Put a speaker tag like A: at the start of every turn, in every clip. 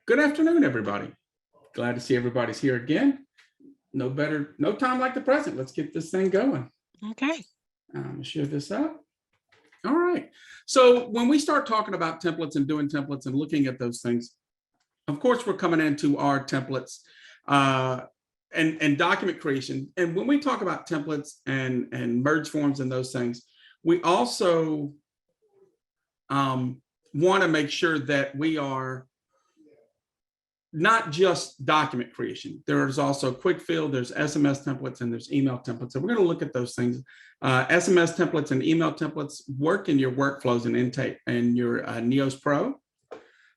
A: Good afternoon, everybody. Glad to see everybody's here again. No time like the present. Let's get this thing going.
B: Okay.
A: Share this up. All right. So when we start talking about templates and doing templates and looking at those things, of course, we're coming into our templates and document creation. And when we talk about templates and merge forms and those things, we also want to make sure that we are not just document creation. There's also quick fill, there's SMS templates, and there's email templates. So we're going to look at those things. SMS templates and email templates work in your workflows and intake and your Neos Pro.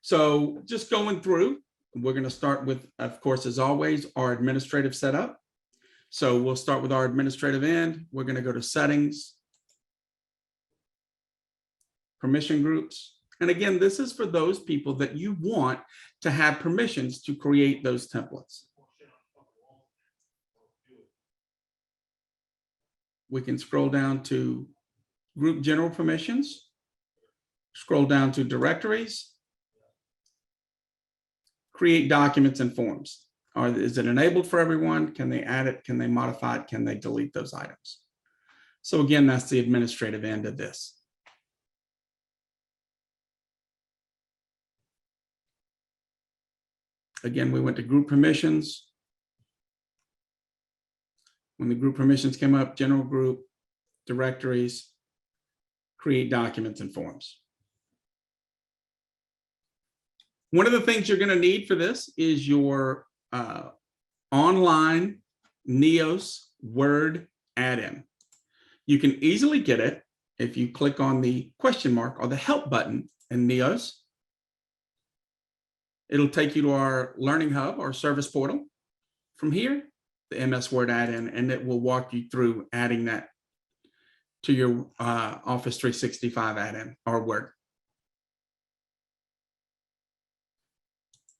A: So just going through, we're going to start with, of course, as always, our administrative setup. So we'll start with our administrative end. We're going to go to settings, permission groups. And again, this is for those people that you want to have permissions to create those templates. We can scroll down to group general permissions, scroll down to directories, create documents and forms. Is it enabled for everyone? Can they add it? Can they modify it? Can they delete those items? So again, that's the administrative end of this. Again, we went to group permissions. When the group permissions came up, general group, directories, create documents and forms. One of the things you're going to need for this is your online Neos Word add-in. You can easily get it if you click on the question mark or the help button in Neos. It'll take you to our Learning Hub, our service portal. From here, the MS Word add-in, and it will walk you through adding that to your Office 365 add-in or Word.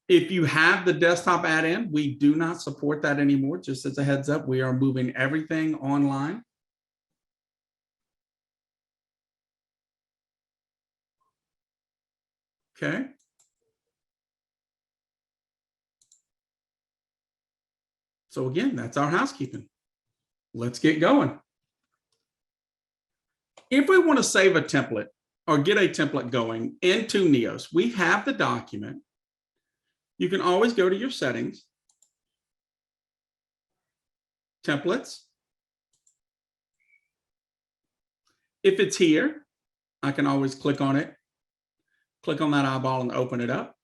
A: If you have the desktop add-in, we do not support that anymore. Just as a heads up, we are moving everything online. Okay. So again, that's our housekeeping. Let's get going. If we want to save a template or get a template going into Neos, we have the document. You can always go to your settings, templates. If it's here, I can always click on it, click on that eyeball and open it up.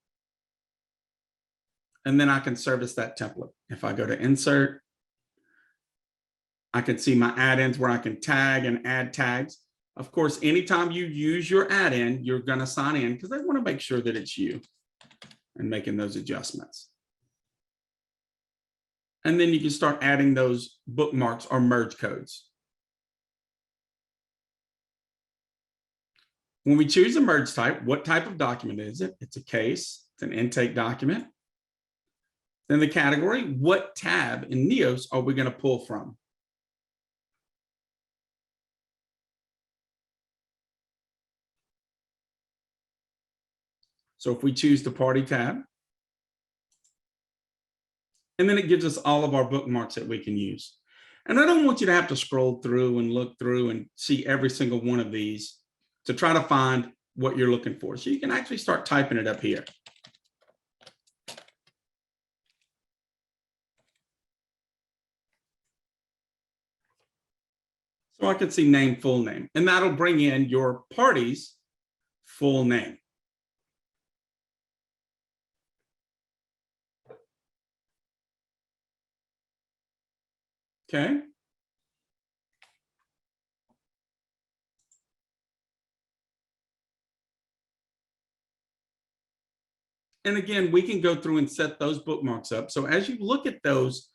A: And then I can service that template. If I go to insert, I can see my add-ins where I can tag and add tags. Of course, anytime you use your add-in, you're going to sign in because they want to make sure that it's you and making those adjustments. And then you can start adding those bookmarks or merge codes. When we choose a merge type, what type of document is it? It's a case, it's an intake document. Then the category, what tab in Neos are we going to pull from? So if we choose the party tab, and then it gives us all of our bookmarks that we can use. And I don't want you to have to scroll through and look through and see every single one of these to try to find what you're looking for. So you can actually start typing it up here. So I can see name, full name, and that'll bring in your party's full name. Okay. And again, we can go through and set those bookmarks up. So as you look at those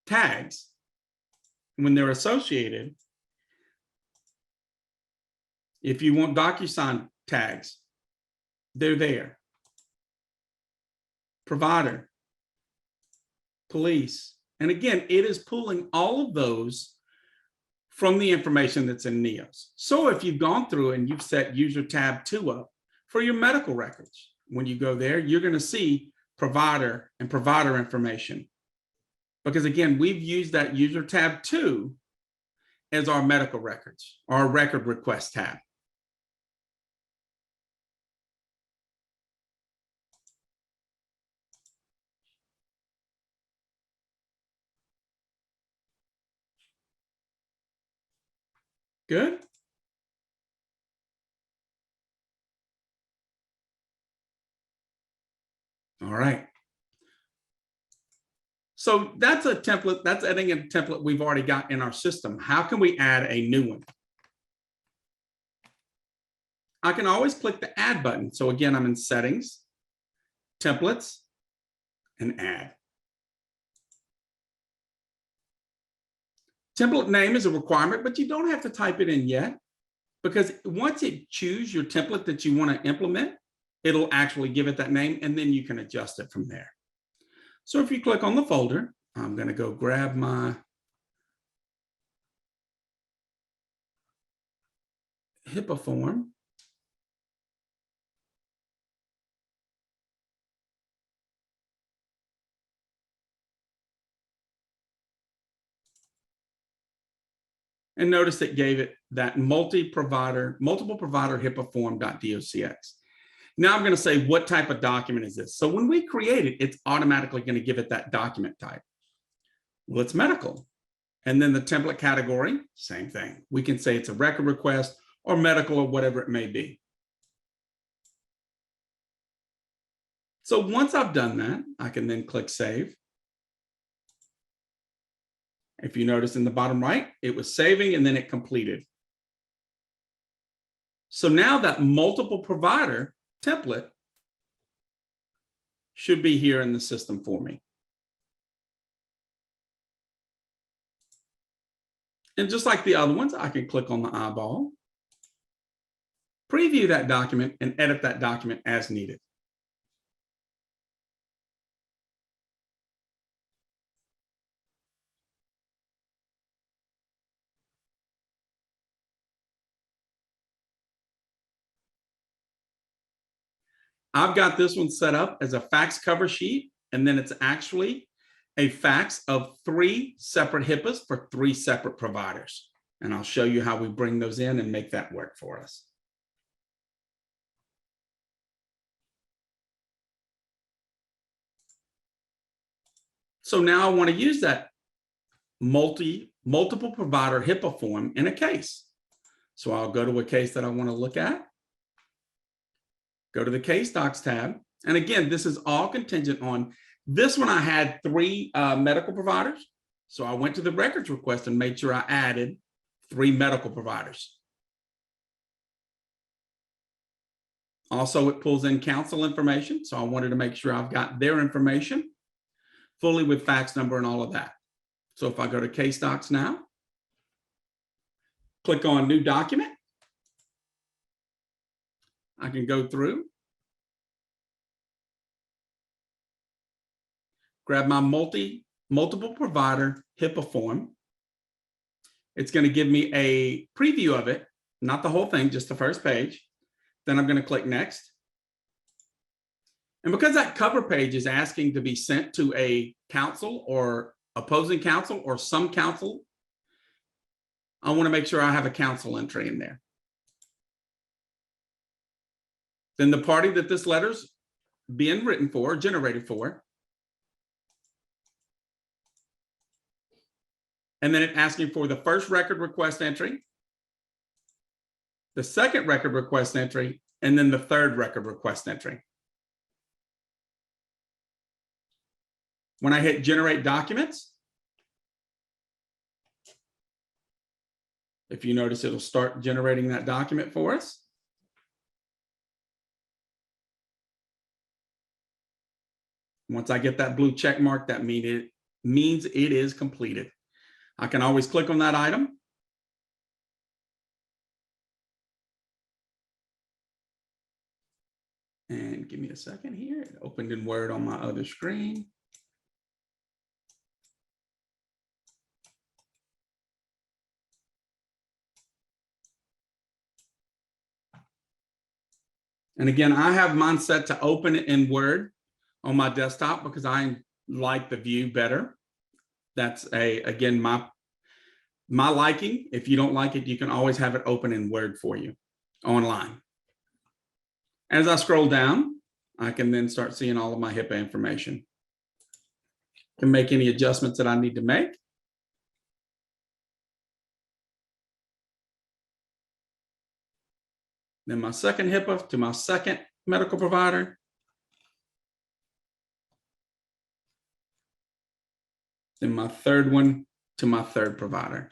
A: tags, when they're associated, if you want DocuSign tags, they're there. Provider, police. And again, it is pulling all of those from the information that's in Neos. So if you've gone through and you've set user tab 2 up for your medical records, when you go there, you're going to see provider and provider information. Because again, we've used that user tab 2 as our medical records, our record request tab. Good. All right. So that's a template, that's adding a template we've already got in our system. How can we add a new one? I can always click the add button. So again, I'm in settings, templates, and add. Template name is a requirement, but you don't have to type it in yet, because once it chooses your template that you want to implement, it'll actually give it that name, and then you can adjust it from there. So if you click on the folder, I'm going to go grab my HIPAA form. And notice it gave it that multiple provider HIPAA form.docx. Now I'm going to say, what type of document is this? So when we create it, it's automatically going to give it that document type. Well, it's medical. And then the template category, same thing. We can say it's a record request or medical or whatever it may be. So once I've done that, I can then click save. If you notice in the bottom right, it was saving and then it completed. So now that multiple provider template should be here in the system for me. And just like the other ones, I can click on the eyeball, preview that document, and edit that document as needed. I've got this one set up as a fax cover sheet, and then it's actually a fax of 3 separate HIPAAs for 3 separate providers. And I'll show you how we bring those in and make that work for us. So now I want to use that multiple provider HIPAA form in a case. So I'll go to a case that I want to look at. Go to the case docs tab. And again, this is all contingent on this one. I had 3 medical providers. So I went to the records request and made sure I added 3 medical providers. Also, it pulls in counsel information. So I wanted to make sure I've got their information fully with fax number and all of that. So if I go to case docs now, click on new document, I can go through, grab my multiple provider HIPAA form. It's going to give me a preview of it, not the whole thing, just the first page. Then I'm going to click next. And because that cover page is asking to be sent to a counsel or opposing counsel or some counsel, I want to make sure I have a counsel entry in there. Then the party that this letter's being written for, generated for. And then it asking for the first record request entry, the second record request entry, and then the third record request entry. When I hit generate documents, if you notice, it'll start generating that document for us. Once I get that blue check mark, that means it is completed. I can always click on that item. And give me a second here. It opened in Word on my other screen. And again, I have mine set to open in Word on my desktop because I like the view better. That's again, my liking. If you don't like it, you can always have it open in Word for you online. As I scroll down, I can then start seeing all of my HIPAA information. Can make any adjustments that I need to make. Then my second HIPAA to my second medical provider. Then my third one to my third provider.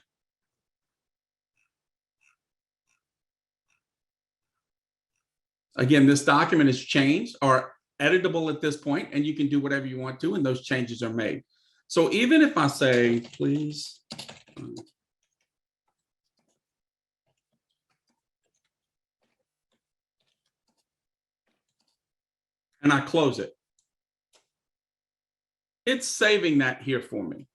A: Again, this document is changed or editable at this point, and you can do whatever you want to, and those changes are made. So even if I say, please, and I close it, it's saving that here for me.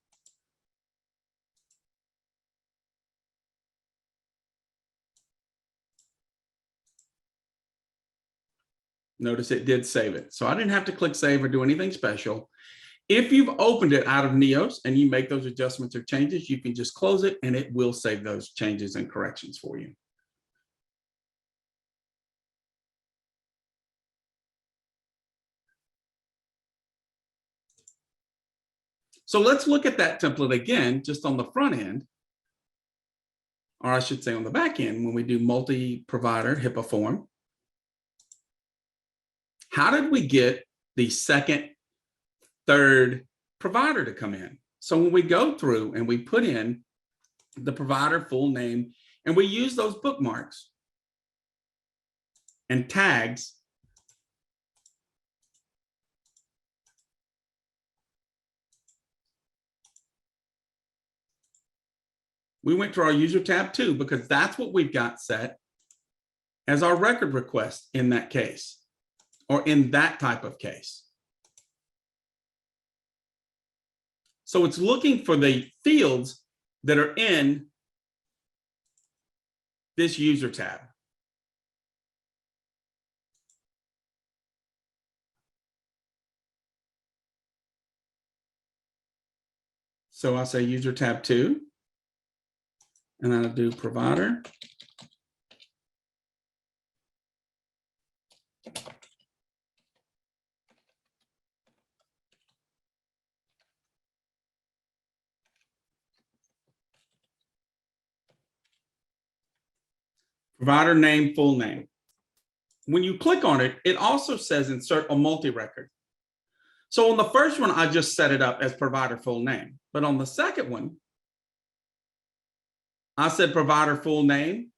A: Notice it did save it. So I didn't have to click save or do anything special. If you've opened it out of Neos and you make those adjustments or changes, you can just close it and it will save those changes and corrections for you. So let's look at that template again, just on the front end, or I should say on the back end, when we do multi-provider HIPAA form. How did we get the second, third provider to come in? So when we go through and we put in the provider full name and we use those bookmarks and tags, we went to our user tab 2 because that's what we've got set as our record request in that case, or in that type of case. So it's looking for the fields that are in this user tab. So I'll say user tab 2, and I'll do provider. Provider name, full name. When you click on it, it also says insert a multi-record. So on the first one, I just set it up as provider full name. But on the second one, I said provider full name.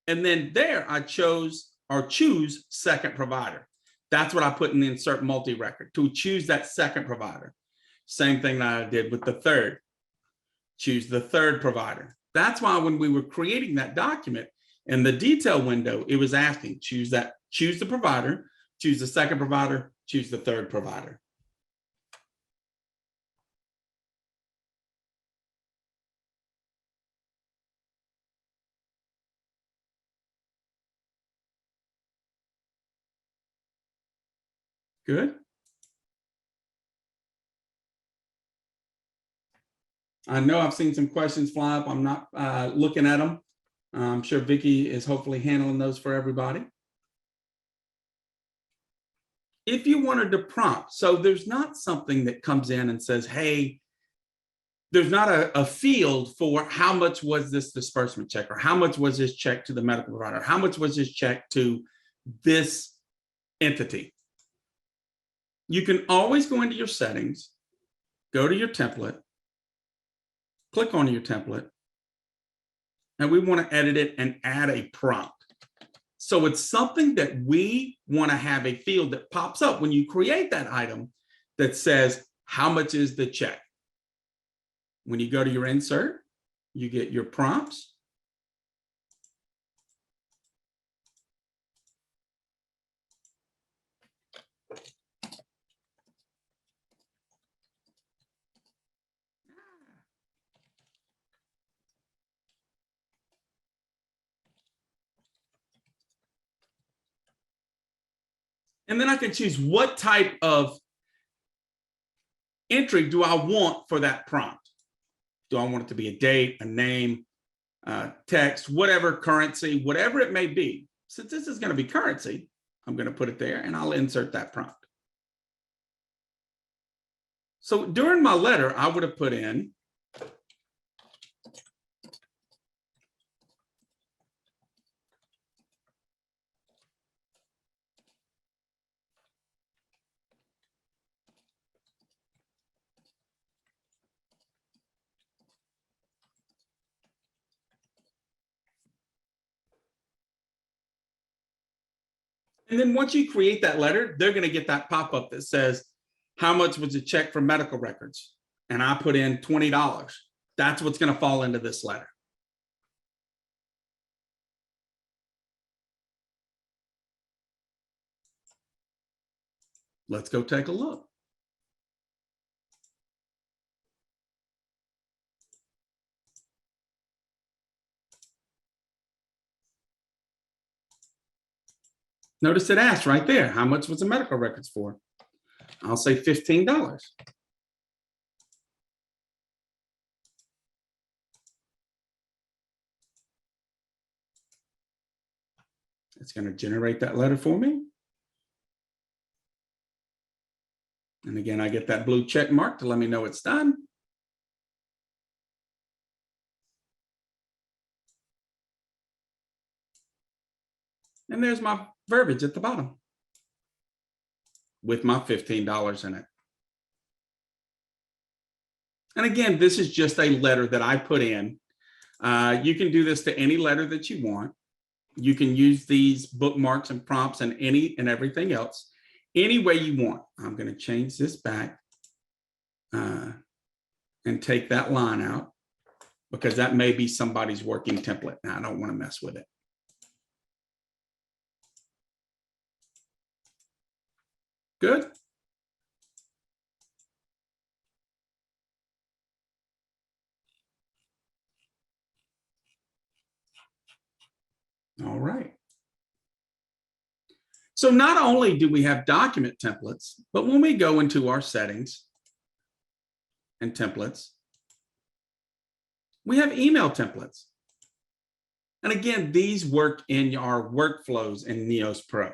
A: And then there I chose or choose second provider. That's what I put in the insert multi-record, to choose that second provider. Same thing that I did with the third. Choose the third provider. That's why when we were creating that document in the detail window, it was asking, choose the provider, choose the second provider, choose the third provider. Good. I know I've seen some questions fly up. I'm not looking at them. I'm sure Vicki is hopefully handling those for everybody. If you wanted to prompt, so there's not something that comes in and says, hey, there's not a field for how much was this disbursement check, or how much was this check to the medical provider, how much was this check to this entity. You can always go into your settings, go to your template, click on your template, and we want to edit it and add a prompt. So it's something that we want to have a field that pops up when you create that item that says, how much is the check? When you go to your insert, you get your prompts. And then I can choose what type of entry do I want for that prompt. Do I want it to be a date, a name, text, whatever, currency, whatever it may be. Since this is going to be currency, I'm going to put it there and I'll insert that prompt. So during my letter, I would have put in and then once you create that letter, they're going to get that pop-up that says, how much was a check for medical records? And I put in $20. That's what's going to fall into this letter. Let's go take a look. Notice it asks right there, how much was the medical records for? I'll say $15. It's going to generate that letter for me. And again, I get that blue check mark to let me know it's done. And there's my verbiage at the bottom with my $15 in it. And again, this is just a letter that I put in. You can do this to any letter that you want. You can use these bookmarks and prompts and any and everything else any way you want. I'm going to change this back and take that line out because that may be somebody's working template. Now I don't want to mess with it. Good. All right. So not only do we have document templates, but when we go into our settings and templates, we have email templates. And again, these work in our workflows in Neos Pro.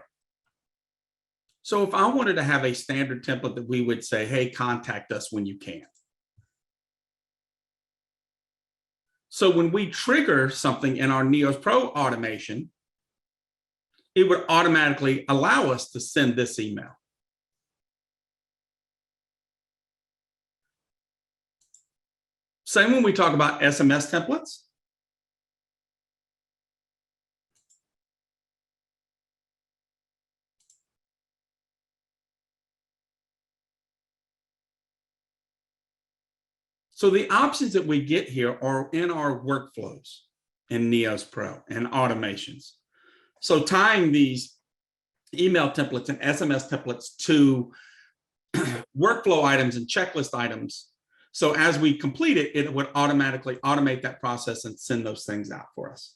A: So if I wanted to have a standard template that we would say, hey, contact us when you can. So when we trigger something in our Neos Pro automation, it would automatically allow us to send this email. Same when we talk about SMS templates. So the options that we get here are in our workflows in Neos Pro and automations. So tying these email templates and SMS templates to workflow items and checklist items. So as we complete it, it would automatically automate that process and send those things out for us.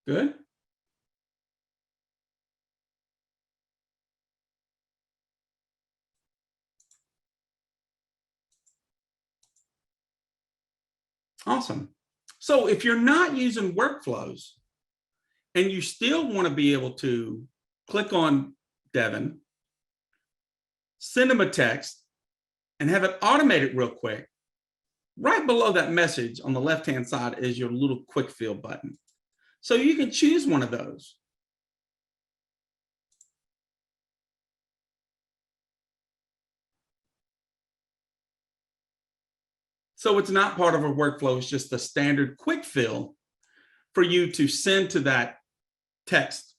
A: Good. Awesome. So if you're not using workflows and you still want to be able to click on Devin, send them a text, and have it automated real quick, right below that message on the left-hand side is your little quick fill button. So you can choose one of those. So it's not part of a workflow, it's just a standard quick fill for you to send to that text,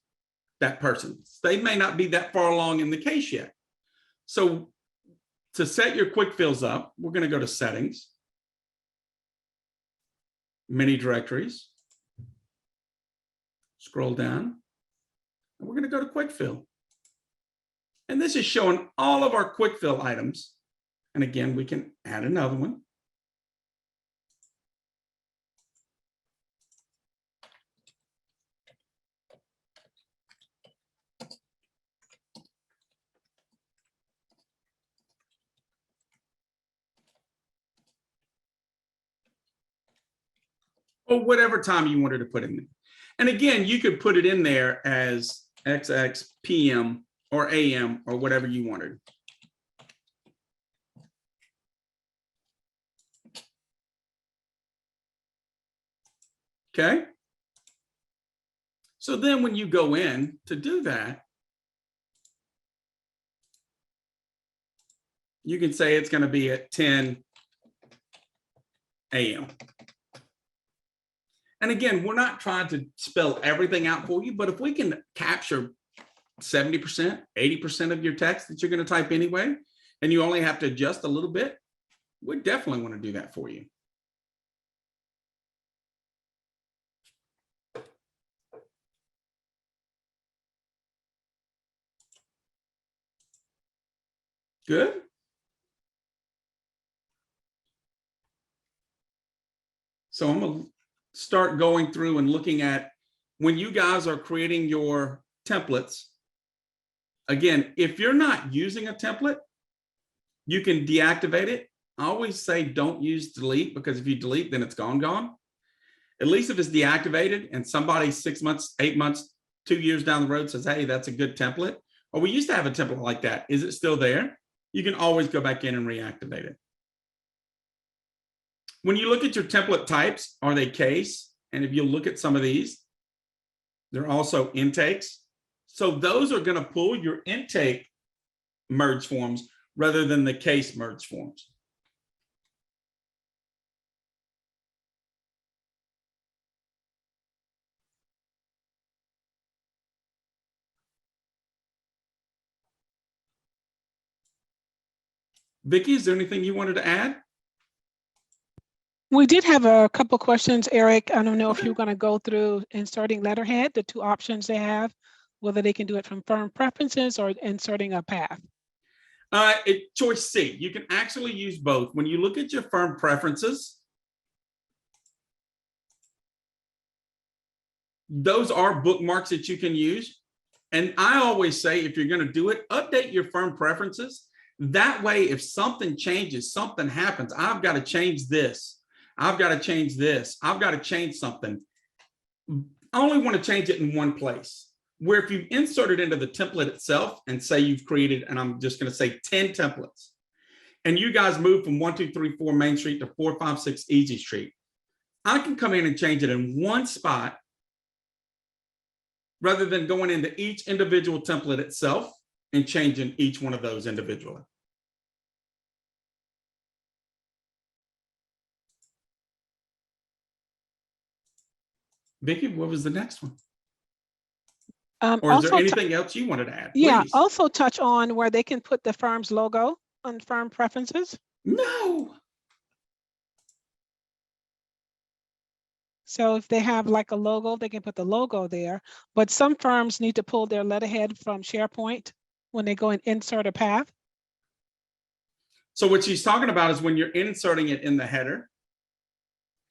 A: that person. They may not be that far along in the case yet. So to set your quick fills up, we're going to go to settings, mini directories, scroll down, and we're going to go to quick fill. And this is showing all of our quick fill items. And again, we can add another one. or whatever time you wanted to put in there. And again, you could put it in there as XX, PM, or AM, or whatever you wanted. Okay. So then when you go in to do that, you can say it's going to be at 10 a.m. And again, we're not trying to spell everything out for you, but if we can capture 70%, 80% of your text that you're going to type anyway, and you only have to adjust a little bit, we definitely want to do that for you. Good. So I'm going to start going through and looking at when you guys are creating your templates. Again, if you're not using a template, you can deactivate it. I always say don't use delete, because if you delete, then it's gone. At least if it's deactivated and somebody 6 months, 8 months, 2 years down the road says, hey, that's a good template, or we used to have a template like that. Is it still there? You can always go back in and reactivate it. When you look at your template types, are they case? And if you look at some of these, they're also intakes. So those are going to pull your intake merge forms rather than the case merge forms. Vicki, is there anything you wanted to add?
B: We did have a couple questions, Eric. I don't know if you're going to go through inserting letterhead, the two options they have, whether they can do it from firm preferences or inserting a path.
A: Choice C, you can actually use both. When you look at your firm preferences, those are bookmarks that you can use. And I always say, if you're going to do it, update your firm preferences. That way, if something changes, something happens, I've got to change this. I've got to change this. I've got to change something. I only want to change it in one place. Where if you insert it into the template itself and say you've created, and I'm just going to say 10 templates, and you guys move from 1, 2, 3, 4 Main Street to 4, 5, 6 Easy Street, I can come in and change it in one spot rather than going into each individual template itself and changing each one of those individually. Vicki, what was the next one? Or is there anything else you wanted to add?
B: Yeah,
A: please?
B: Also touch on where they can put the firm's logo on firm preferences.
A: No.
B: So if they have like a logo, they can put the logo there. But some firms need to pull their letterhead from SharePoint when they go and insert a path.
A: So what she's talking about is when you're inserting it in the header,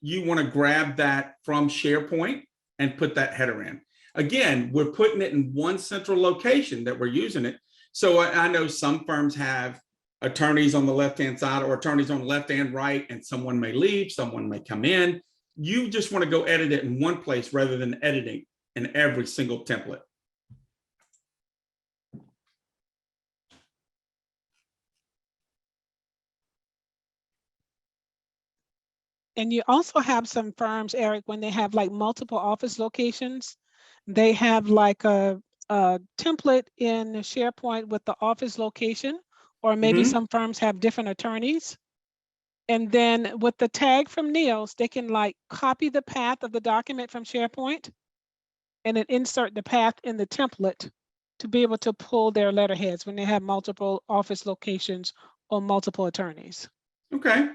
A: you want to grab that from SharePoint and put that header in. Again, we're putting it in one central location that we're using it. So I know some firms have attorneys on the left-hand side or attorneys on the left and right, and someone may leave, someone may come in. You just want to go edit it in one place rather than editing in every single template.
B: And you also have some firms, Eric, when they have like multiple office locations, they have like a template in SharePoint with the office location, or maybe some firms have different attorneys. And then with the tag from Niels, they can like copy the path of the document from SharePoint and then insert the path in the template to be able to pull their letterheads when they have multiple office locations or multiple attorneys.
A: Okay.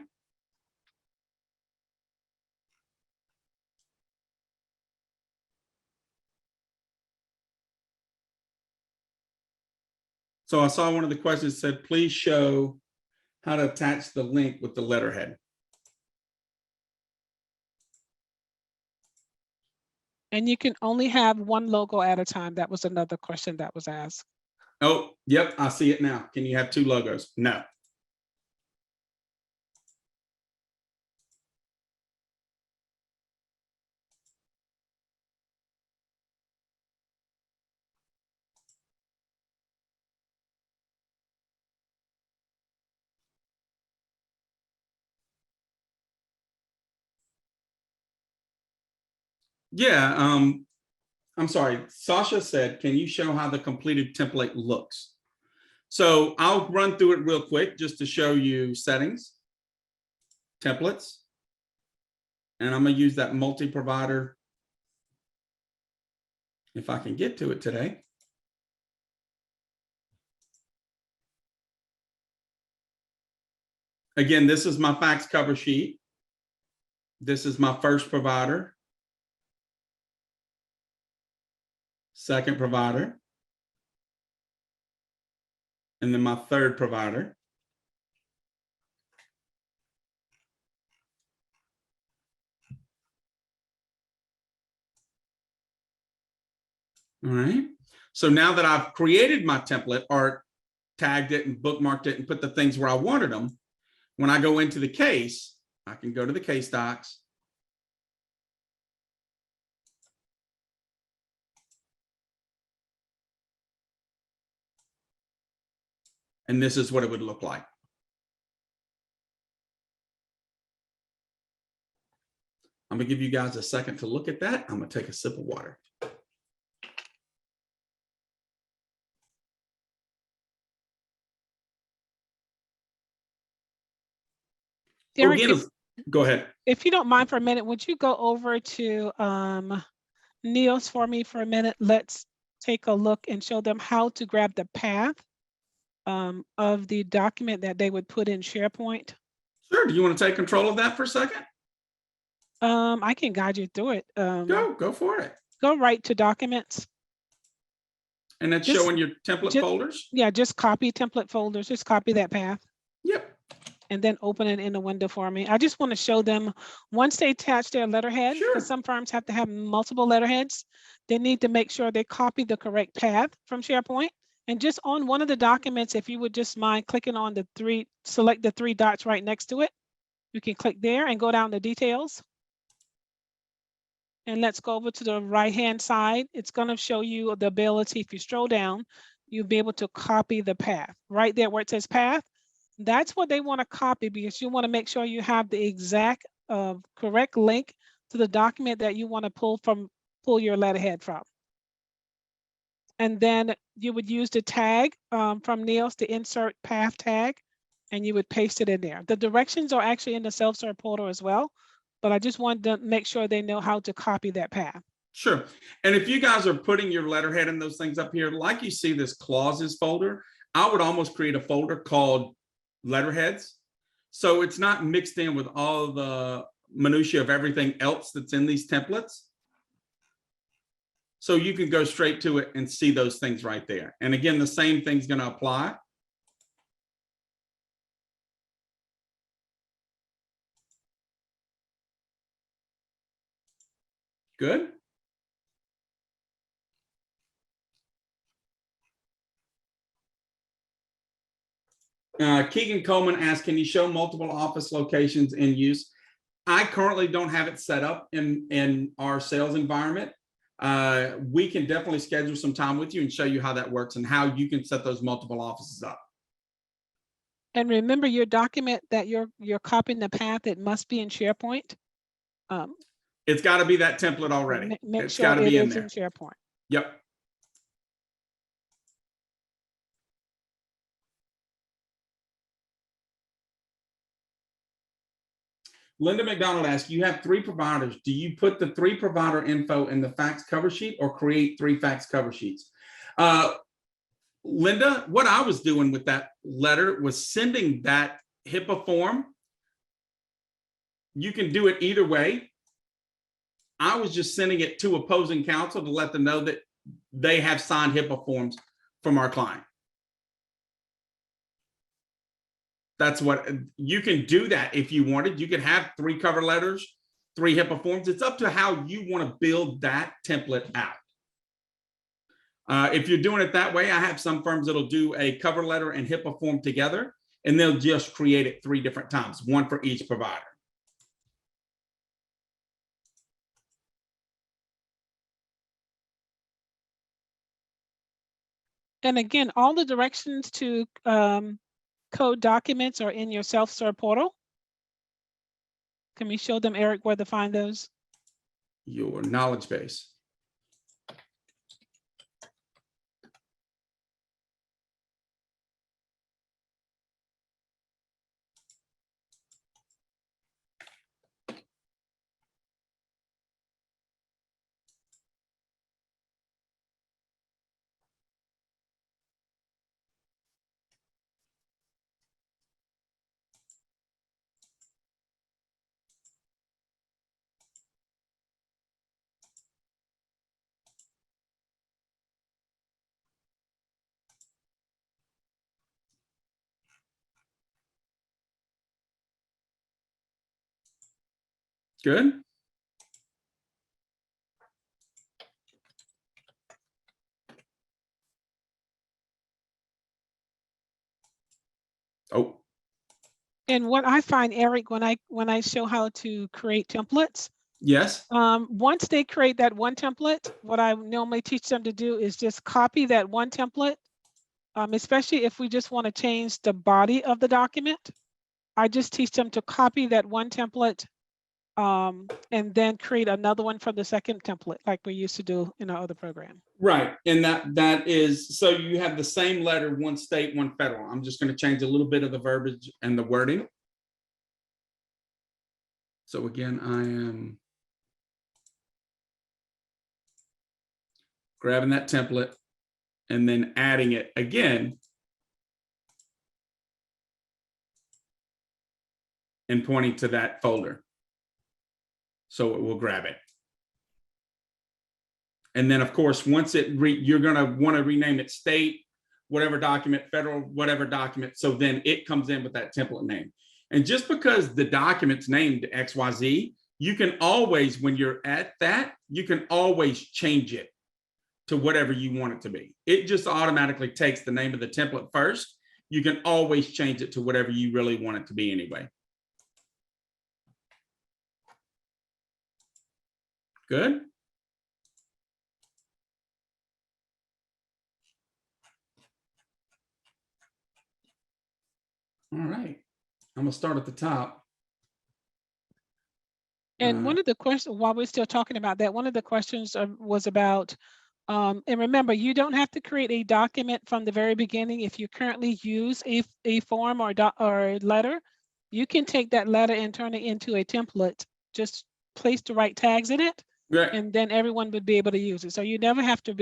A: So I saw one of the questions said, please show how to attach the link with the letterhead.
B: And you can only have one logo at a time. That was another question that was asked.
A: Oh, yep, I see it now. Can you have 2 logos? No. Yeah, I'm sorry. Sasha said, can you show how the completed template looks? So I'll run through it real quick just to show you settings, templates, and I'm going to use that multi-provider if I can get to it today. Again, this is my fax cover sheet. This is my first provider, second provider, and then my third provider. All right. So now that I've created my template or tagged it and bookmarked it and put the things where I wanted them, when I go into the case, I can go to the case docs. And this is what it would look like. I'm going to give you guys a second to look at that. I'm going to take a sip of water.
B: Derek,
A: Go ahead.
B: if you don't mind for a minute, would you go over to Neil's for me for a minute? Let's take a look and show them how to grab the path of the document that they would put in SharePoint.
A: Sure. Do you want to take control of that for a second?
B: I can guide you through it.
A: Go for it.
B: Go right to documents.
A: And that's showing your template folders?
B: Yeah, just copy template folders. Just copy that path.
A: Yep.
B: And then open it in the window for me. I just want to show them once they attach their letterhead, because some firms have to have multiple letterheads, they need to make sure they copy the correct path from SharePoint. And just on one of the documents, if you would just mind clicking on the three, select the three dots right next to it. You can click there and go down to details. And let's go over to the right-hand side. It's going to show you the ability, if you scroll down, you'll be able to copy the path. Right there where it says path, that's what they want to copy, because you want to make sure you have the exact correct link to the document that you want to pull your letterhead from. And then you would use the tag from Neil's, the insert path tag, and you would paste it in there. The directions are actually in the self-serve portal as well, but I just wanted to make sure they know how to copy that path.
A: Sure. And if you guys are putting your letterhead and those things up here, like you see this clauses folder, I would almost create a folder called letterheads. So it's not mixed in with all the minutia of everything else that's in these templates. So you can go straight to it and see those things right there. And again, the same thing's going to apply. Good. Keegan Coleman asked, can you show multiple office locations in use? I currently don't have it set up in our sales environment. We can definitely schedule some time with you and show you how that works and how you can set those multiple offices up.
B: And remember, your document that you're copying the path, it must be in SharePoint.
A: It's got to be that template already.
B: Make
A: it's
B: sure
A: got to be
B: in
A: SharePoint. Yep. Linda McDonald asked, you have 3 providers. Do you put the 3 provider info in the fax cover sheet or create 3 fax cover sheets? Linda, what I was doing with that letter was sending that HIPAA form. You can do it either way. I was just sending it to opposing counsel to let them know that they have signed HIPAA forms from our client. That's what you can do that if you wanted. You could have 3 cover letters, 3 HIPAA forms. It's up to how you want to build that template out. If you're doing it that way, I have some firms that'll do a cover letter and HIPAA form together, and they'll just create it 3 different times, 1 for each provider.
B: And again, all the directions to code documents are in your self-serve portal. Can we show them, Eric, where to find those?
A: your knowledge base. Good. Oh,
B: And what I find, Eric, when I show how to create templates,
A: yes.
B: once they create that one template, what I normally teach them to do is just copy that one template, especially if we just want to change the body of the document. I just teach them to copy that one template and then create another one from the second template, like we used to do in our other program.
A: Right. And that is, so you have the same letter, one state, one federal. I'm just going to change a little bit of the verbiage and the wording. So again, I am grabbing that template and then adding it again and pointing to that folder. So it will grab it. And then of course, once you're going to want to rename it state, whatever document, federal, whatever document. So then it comes in with that template name. And just because the document's named XYZ, you can always, when you're at that, you can always change it to whatever you want it to be. It just automatically takes the name of the template first. You can always change it to whatever you really want it to be anyway. Good. All right. I'm gonna start at the top.
B: And one of the questions, while we're still talking about that, one of the questions was about, and remember, you don't have to create a document from the very beginning. If you currently use a form or letter, you can take that letter and turn it into a template. Just place the right tags in it,
A: Right.
B: and then everyone would be able to use it. So you never have to,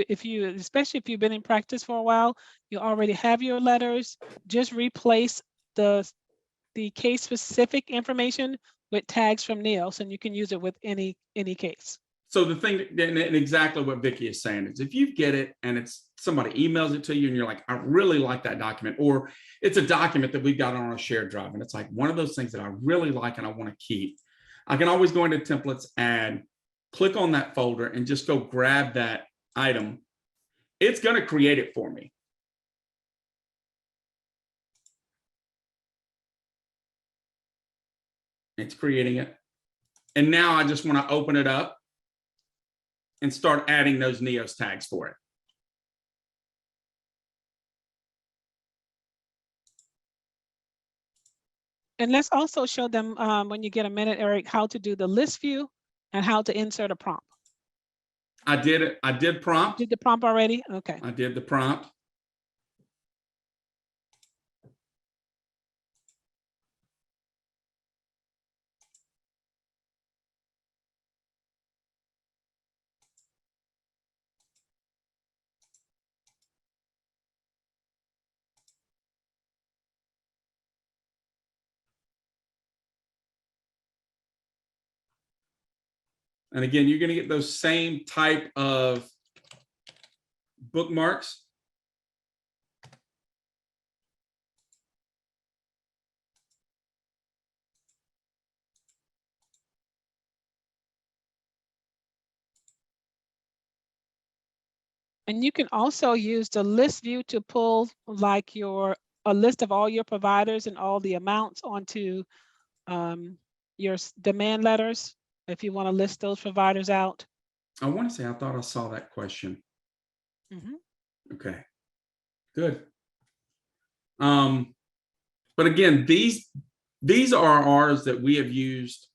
B: especially if you've been in practice for a while, you already have your letters. Just replace the case specific information with tags from Niels, and you can use it with any case.
A: So the thing, and exactly what Vicki is saying is, if you get it and it's somebody emails it to you and you're like, I really like that document, or it's a document that we've got on our shared drive, and it's like one of those things that I really like and I want to keep, I can always go into templates and click on that folder and just go grab that item. It's going to create it for me. It's creating it. And now I just want to open it up and start adding those NEOS tags for it.
B: And let's also show them when you get a minute, Eric, how to do the list view and how to insert a prompt.
A: I did it. I did prompt.
B: Did the prompt already? Okay.
A: I did the prompt. And again, you're going to get those same type of bookmarks.
B: And you can also use the list view to pull like a list of all your providers and all the amounts onto your demand letters, if you want to list those providers out.
A: I want to say, I thought I saw that question. Okay, good. But again, these are ours that we have used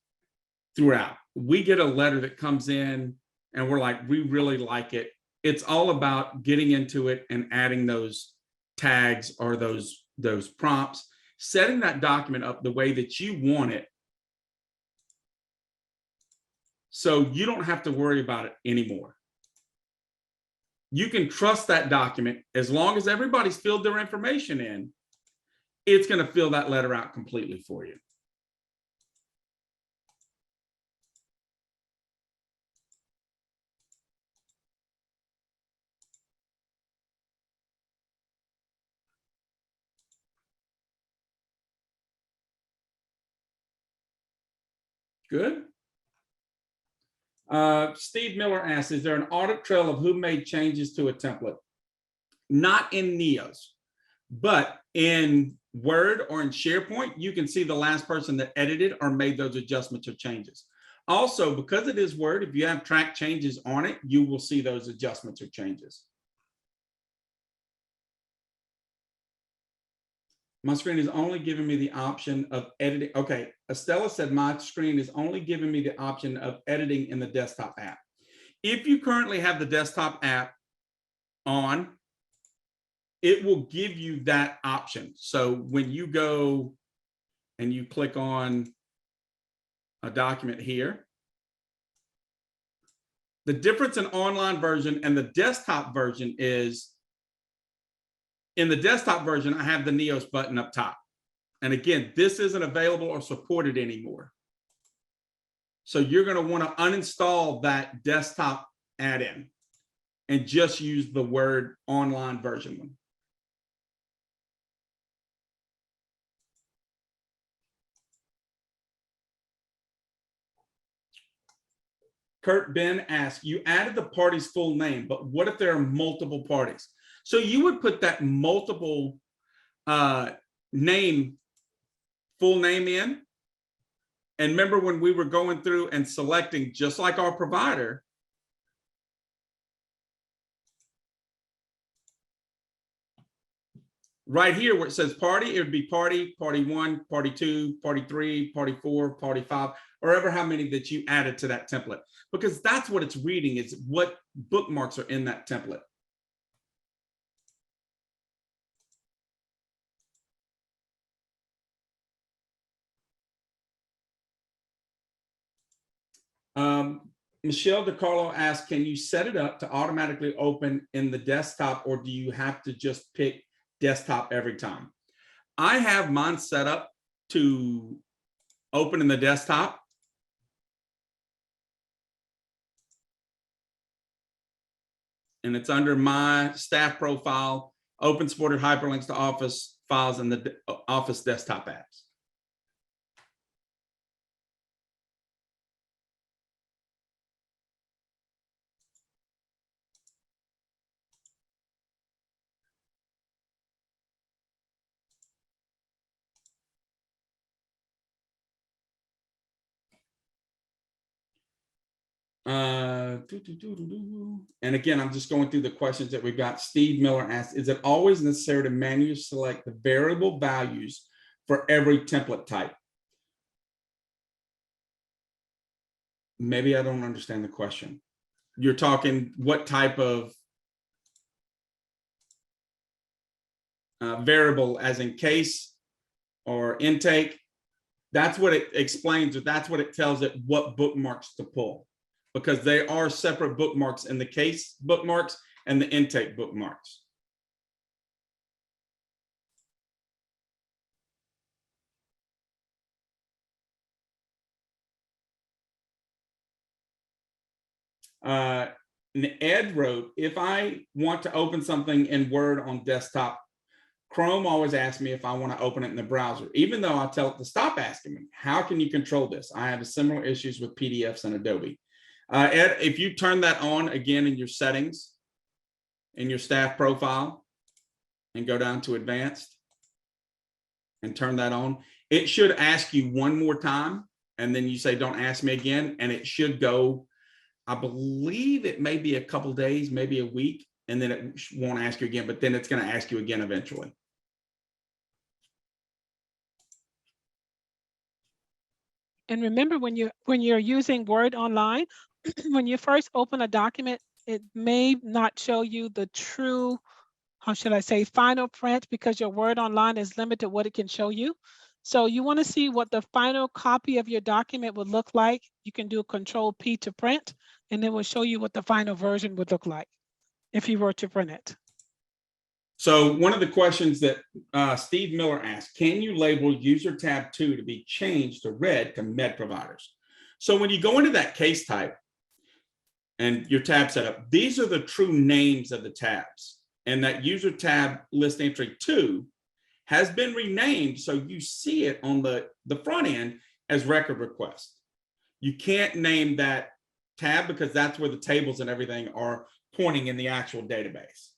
A: throughout. we get a letter that comes in and we're like, we really like it. It's all about getting into it and adding those tags or those prompts, setting that document up the way that you want it. So you don't have to worry about it anymore. You can trust that document as long as everybody's filled their information in, it's going to fill that letter out completely for you. Good. Steve Miller asks, is there an audit trail of who made changes to a template? Not in Neos, but in Word or in SharePoint, you can see the last person that edited or made those adjustments or changes. Also, because it is Word, if you have track changes on it, you will see those adjustments or changes. My screen is only giving me the option of editing. Okay, Estella said my screen is only giving me the option of editing in the desktop app. If you currently have the desktop app on, it will give you that option. So when you go and you click on a document here, the difference in online version and the desktop version is, in the desktop version, I have the Neos button up top. And again, this isn't available or supported anymore. So you're going to want to uninstall that desktop add-in and just use the Word online version one. Kurt Ben asks, you added the party's full name, but what if there are multiple parties? So you would put that multiple name, full name in. And remember when we were going through and selecting, just like our provider, right here where it says party, it would be party, party 1, party 2, party 3, party 4, party 5, or ever how many that you added to that template, because that's what it's reading, is what bookmarks are in that template. Michelle DeCarlo asks, can you set it up to automatically open in the desktop, or do you have to just pick desktop every time? I have mine set up to open in the desktop. And it's under my staff profile, open supported hyperlinks to Office files in the Office desktop apps. And again, I'm just going through the questions that we've got. Steve Miller asked, is it always necessary to manually select the variable values for every template type? Maybe I don't understand the question. You're talking what type of variable, as in case or intake? That's what it explains, or that's what it tells it what bookmarks to pull, because they are separate bookmarks in the case bookmarks and the intake bookmarks. Ed wrote, if I want to open something in Word on desktop, Chrome always asks me if I want to open it in the browser, even though I tell it to stop asking me. How can you control this? I have similar issues with PDFs and Adobe. Ed, if you turn that on again in your settings, in your staff profile, and go down to advanced and turn that on, it should ask you one more time. And then you say, don't ask me again. And it should go, I believe it may be a couple days, maybe a week, and then it won't ask you again, but then it's going to ask you again eventually.
B: And remember, when you're using Word online, when you first open a document, it may not show you the true, how should I say, final print, because your Word online is limited what it can show you. So you want to see what the final copy of your document would look like. You can do Control P to print, and it will show you what the final version would look like if you were to print it.
A: So one of the questions that Steve Miller asked, can you label user tab 2 to be changed to red to med providers? So when you go into that case type and your tab setup, these are the true names of the tabs. And that user tab list entry 2 has been renamed so you see it on the front end as record request. You can't name that tab because that's where the tables and everything are pointing in the actual database.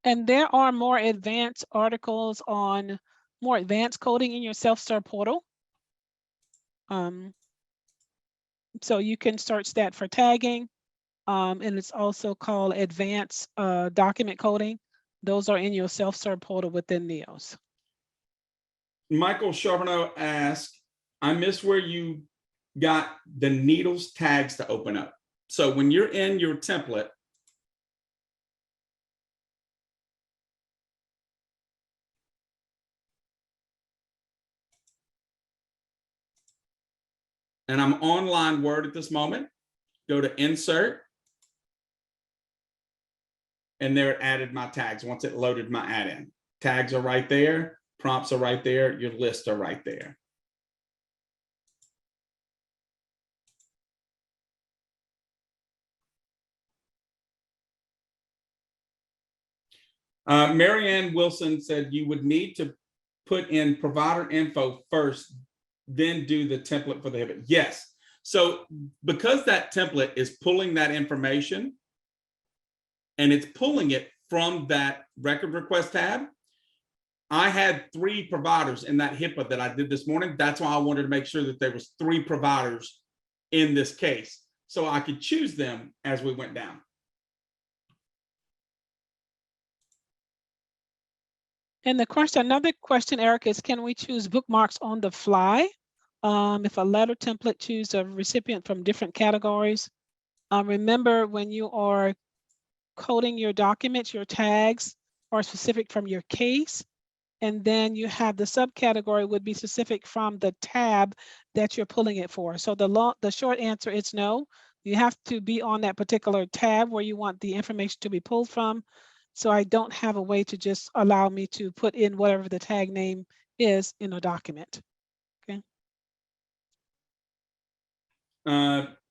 B: And there are more advanced articles on more advanced coding in your self-serve portal. So you can search that for tagging. And it's also called advanced document coding. Those are in your self-serve portal within Neos.
A: Michael Charbonneau asked, I missed where you got the needles tags to open up. So when you're in your template, and I'm online Word at this moment, go to insert, and there it added my tags once it loaded my add-in. Tags are right there, prompts are right there, your lists are right there. Marianne Wilson said you would need to put in provider info first, then do the template for the HIPAA. Yes. So because that template is pulling that information and it's pulling it from that record request tab, I had 3 providers in that HIPAA that I did this morning. That's why I wanted to make sure that there was 3 providers in this case, so I could choose them as we went down.
B: And another question, Eric, is can we choose bookmarks on the fly? If a letter template choose a recipient from different categories. Remember, when you are coding your documents, your tags are specific from your case. And then you have the subcategory would be specific from the tab that you're pulling it for. So the short answer is no. You have to be on that particular tab where you want the information to be pulled from. So I don't have a way to just allow me to put in whatever the tag name is in a document. Okay.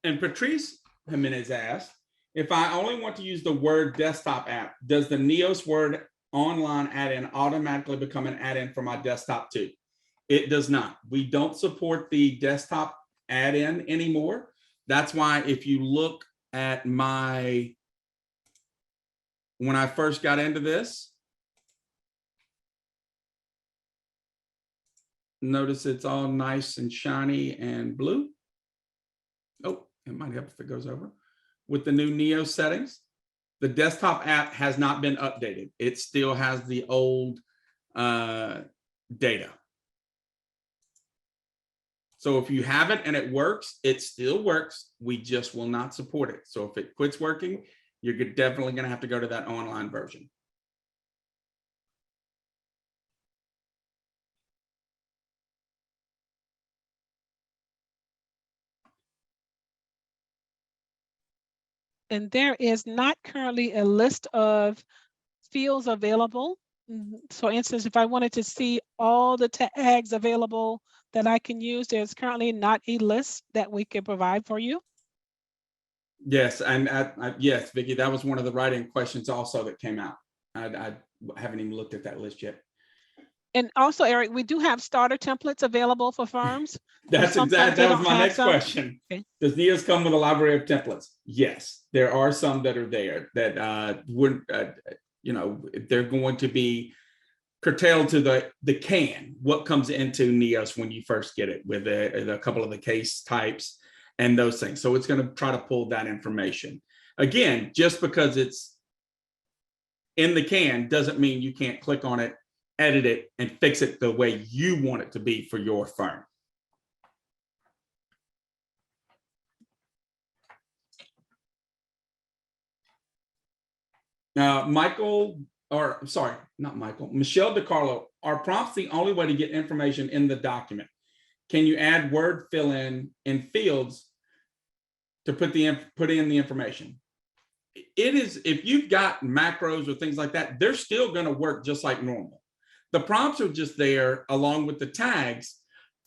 A: And Patrice Jimenez asked, if I only want to use the Word desktop app, does the Neos Word online add-in automatically become an add-in for my desktop too? It does not. We don't support the desktop add-in anymore. That's why if you look at my, when I first got into this, notice it's all nice and shiny and blue. Oh, it might help if it goes over. With the new Neo settings, the desktop app has not been updated. It still has the old data. So if you have it and it works, it still works. We just will not support it. So if it quits working, you're definitely going to have to go to that online version.
B: And there is not currently a list of fields available. So for instance, if I wanted to see all the tags available that I can use, there's currently not a list that we can provide for you.
A: Yes, and yes, Vicki, that was one of the write-in questions also that came out. I haven't even looked at that list yet.
B: And also, Eric, we do have starter templates available for firms.
A: That's exactly, that was my next question.
B: Okay.
A: Does Neos come with a library of templates? Yes, there are some that are there that wouldn't, you know, they're going to be curtailed to the can, what comes into Neos when you first get it, with a couple of the case types and those things. So it's going to try to pull that information. Again, just because it's in the can doesn't mean you can't click on it, edit it, and fix it the way you want it to be for your firm. Michael, or sorry, not Michael, Michelle DiCarlo, are prompts the only way to get information in the document? Can you add word fill in fields to put in the information? It is, if you've got macros or things like that, they're still going to work just like normal. The prompts are just there along with the tags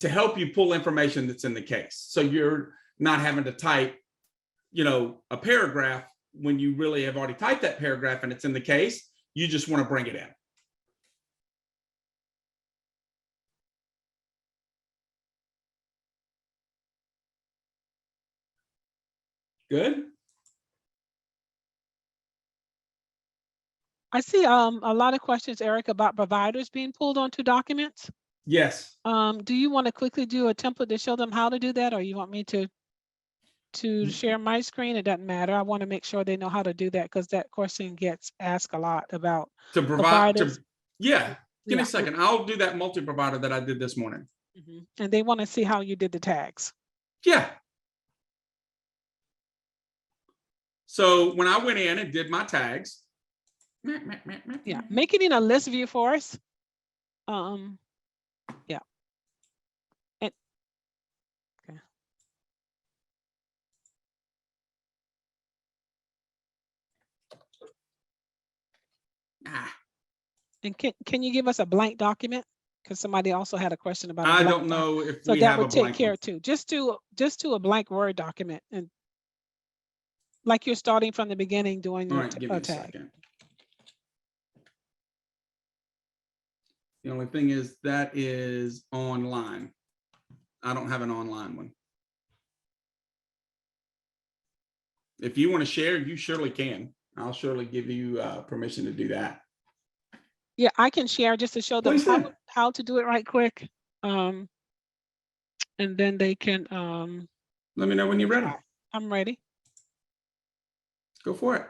A: to help you pull information that's in the case. So you're not having to type, a paragraph when you really have already typed that paragraph and it's in the case. You just want to bring it in. Good.
B: I see a lot of questions, Eric, about providers being pulled onto documents.
A: Yes.
B: Do you want to quickly do a template to show them how to do that, or you want me to share my screen? It doesn't matter. I want to make sure they know how to do that, because that question gets asked a lot about
A: To provide
B: providers.
A: yeah. Give me a second. I'll do that multi-provider that I did this morning.
B: And they want to see how you did the tags.
A: Yeah. So when I went in and did my tags.
B: Yeah, make it in a list view for us. Yeah. And, okay. And can you give us a blank document? Because somebody also had a question about.
A: I don't know if
B: so
A: we
B: that
A: have
B: would
A: a
B: take
A: blank
B: care
A: one.
B: too. Just do a blank Word document, and like you're starting from the beginning doing
A: All
B: your
A: right, give me a
B: tag.
A: second. The only thing is that is online. I don't have an online one. If you want to share, you surely can. I'll surely give you permission to do that.
B: Yeah, I can share just to show them how to do it right quick. And then they can
A: let me know when you're ready.
B: I'm ready.
A: Go for it.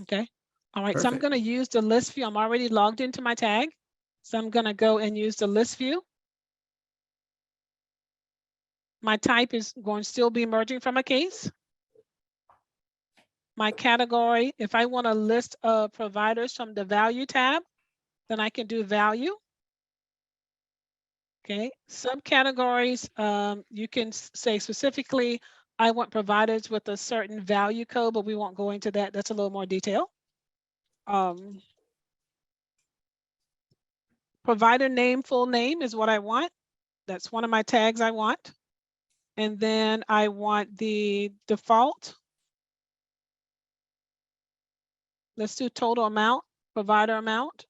B: Okay. All right.
A: Perfect.
B: So I'm going to use the list view. I'm already logged into my tag. So I'm going to go and use the list view. My type is going to still be emerging from a case. My category, if I want a list of providers from the value tab, then I can do value. Okay. Subcategories, you can say specifically, I want providers with a certain value code, but we won't go into that. That's a little more detail. Provider name, full name is what I want. That's one of my tags I want. And then I want the default. Let's do total amount, provider amount,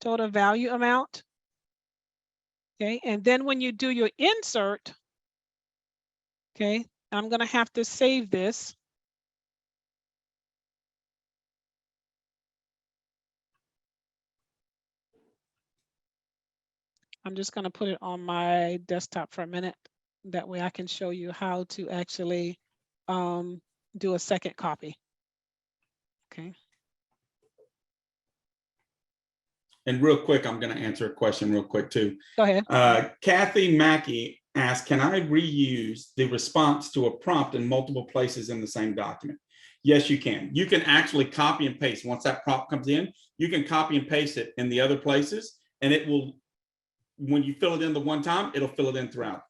B: total value amount. Okay, and then when you do your insert, okay, I'm going to have to save this. I'm just going to put it on my desktop for a minute. That way I can show you how to actually do a second copy. Okay.
A: And real quick, I'm going to answer a question real quick too.
B: Go ahead.
A: Kathy Mackey asked, can I reuse the response to a prompt in multiple places in the same document? Yes, you can. You can actually copy and paste. Once that prompt comes in, you can copy and paste it in the other places, and it will, when you fill it in the one time, it'll fill it in throughout.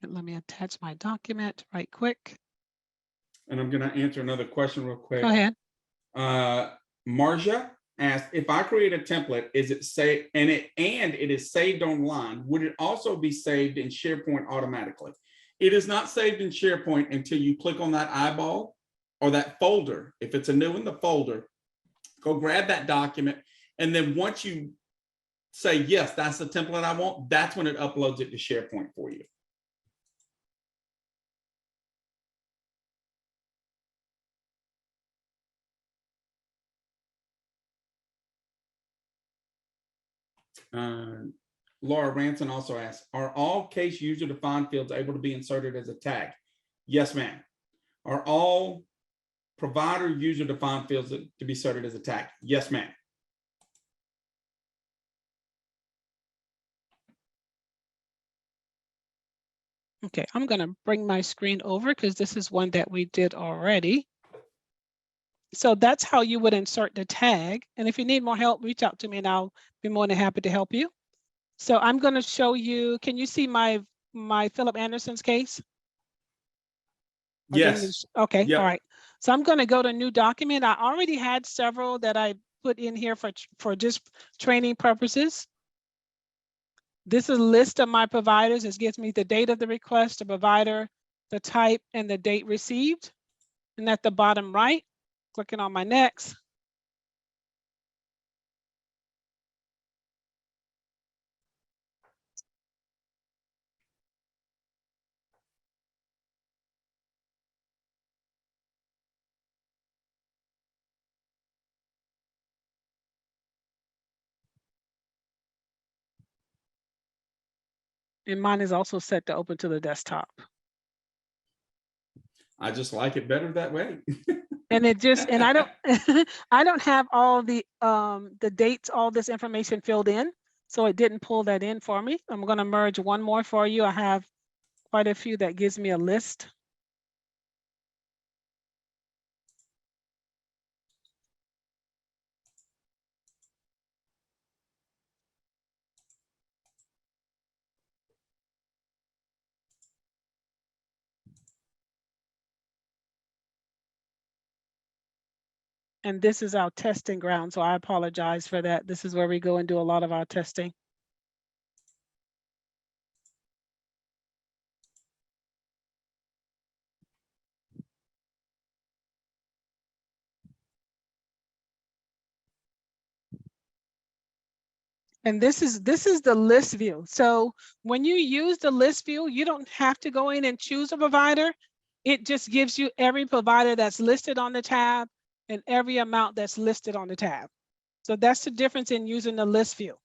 B: And let me attach my document right quick.
A: And I'm going to answer another question real quick.
B: Go ahead.
A: Marja asked, if I create a template, is it saved and it is saved online, would it also be saved in SharePoint automatically? It is not saved in SharePoint until you click on that eyeball or that folder. If it's a new one, the folder, go grab that document. And then once you say, yes, that's the template I want, that's when it uploads it to SharePoint for you. Laura Ranson also asked, are all case user defined fields able to be inserted as a tag? Yes, ma'am. Are all provider user defined fields to be inserted as a tag? Yes, ma'am.
B: Okay, I'm going to bring my screen over because this is one that we did already. So that's how you would insert the tag. And if you need more help, reach out to me and I'll be more than happy to help you. So I'm going to show you, can you see my Philip Anderson's case?
A: Yes.
B: Okay,
A: Yep.
B: all right. So I'm going to go to new document. I already had several that I put in here for just training purposes. This is a list of my providers. This gives me the date of the request, the provider, the type, and the date received. And at the bottom right, clicking on my next. And mine is also set to open to the desktop.
A: I just like it better that way.
B: And it just, and I don't, I don't have all the dates, all this information filled in. So it didn't pull that in for me. I'm going to merge one more for you. I have quite a few that gives me a list. And this is our testing ground. So I apologize for that. This is where we go and do a lot of our testing. And this is the list view. So when you use the list view, you don't have to go in and choose a provider. It just gives you every provider that's listed on the tab and every amount that's listed on the tab. So that's the difference in using the list view.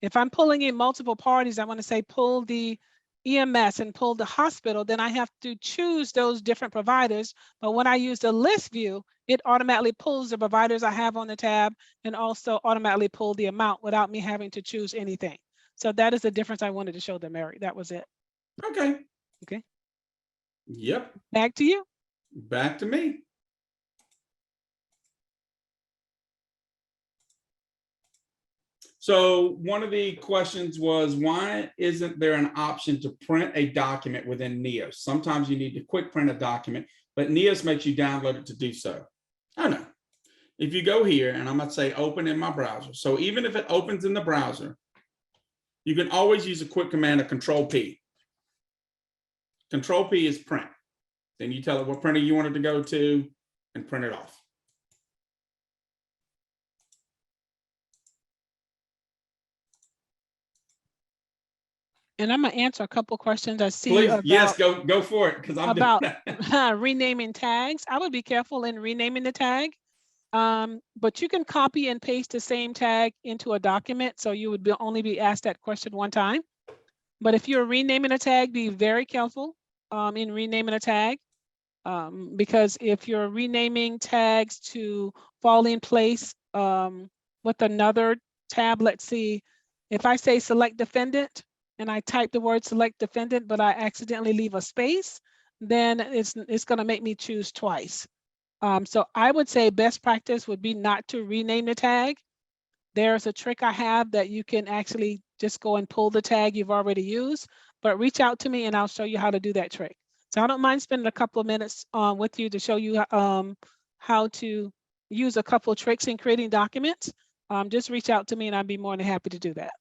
B: If I'm pulling in multiple parties, I want to say pull the EMS and pull the hospital, then I have to choose those different providers. But when I use the list view, it automatically pulls the providers I have on the tab and also automatically pull the amount without me having to choose anything. So that is the difference I wanted to show them, Eric. That was it.
A: Okay.
B: Okay.
A: Yep.
B: Back to you.
A: Back to me. So one of the questions was, why isn't there an option to print a document within Neos? Sometimes you need to quick print a document, but Neos makes you download it to do so. I don't know. If you go here, and I'm going to say open in my browser. So even if it opens in the browser, you can always use a quick command of Control P. Control P is print. Then you tell it what printer you want it to go to and print it off.
B: And I'm gonna answer a couple questions I see.
A: Please,
B: about,
A: yes, go for it, because I'm
B: about renaming tags. I would be careful in renaming the tag. But you can copy and paste the same tag into a document, so you would only be asked that question one time. But if you're renaming a tag, be very careful in renaming a tag, because if you're renaming tags to fall in place with another tab, let's see, if I say select defendant and I type the word select defendant, but I accidentally leave a space, then it's going to make me choose twice. So I would say best practice would be not to rename the tag. There's a trick I have that you can actually just go and pull the tag you've already used, but reach out to me and I'll show you how to do that trick. So I don't mind spending a couple of minutes with you to show you how to use a couple of tricks in creating documents. Just reach out to me and I'd be more than happy to do that.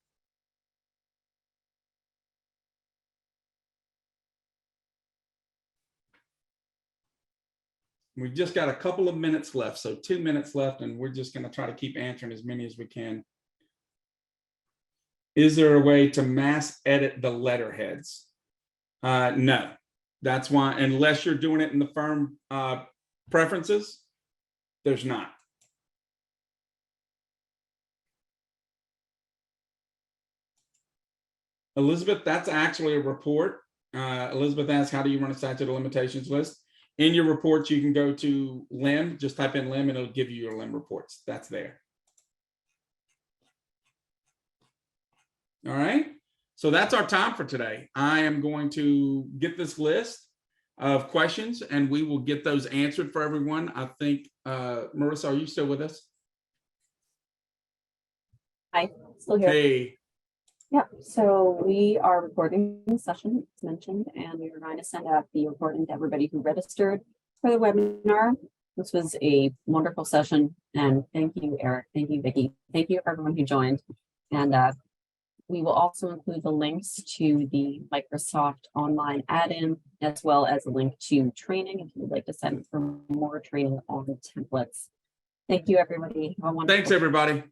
A: We've just got a couple of minutes left, so 2 minutes left, and we're just going to try to keep answering as many as we can. Is there a way to mass edit the letterheads? No, that's why, unless you're doing it in the firm preferences, there's not. Elizabeth, that's actually a report. Elizabeth asked, how do you run a statute of limitations list? In your reports, you can go to LIM, just type in LIM and it'll give you your LIM reports. That's there. All right. So that's our time for today. I am going to get this list of questions and we will get those answered for everyone. I think, Marissa, are you still with us?
C: Hi, still here.
A: Hey,
C: Yeah, so we are recording the session, as mentioned, and we are going to send out the recording to everybody who registered for the webinar. This was a wonderful session, and thank you, Eric. Thank you, Vicki. Thank you, everyone who joined. And we will also include the links to the Microsoft online add-in, as well as a link to training if you would like to sign up for more training on templates. Thank you, everybody. Have a wonderful
A: thanks, everybody.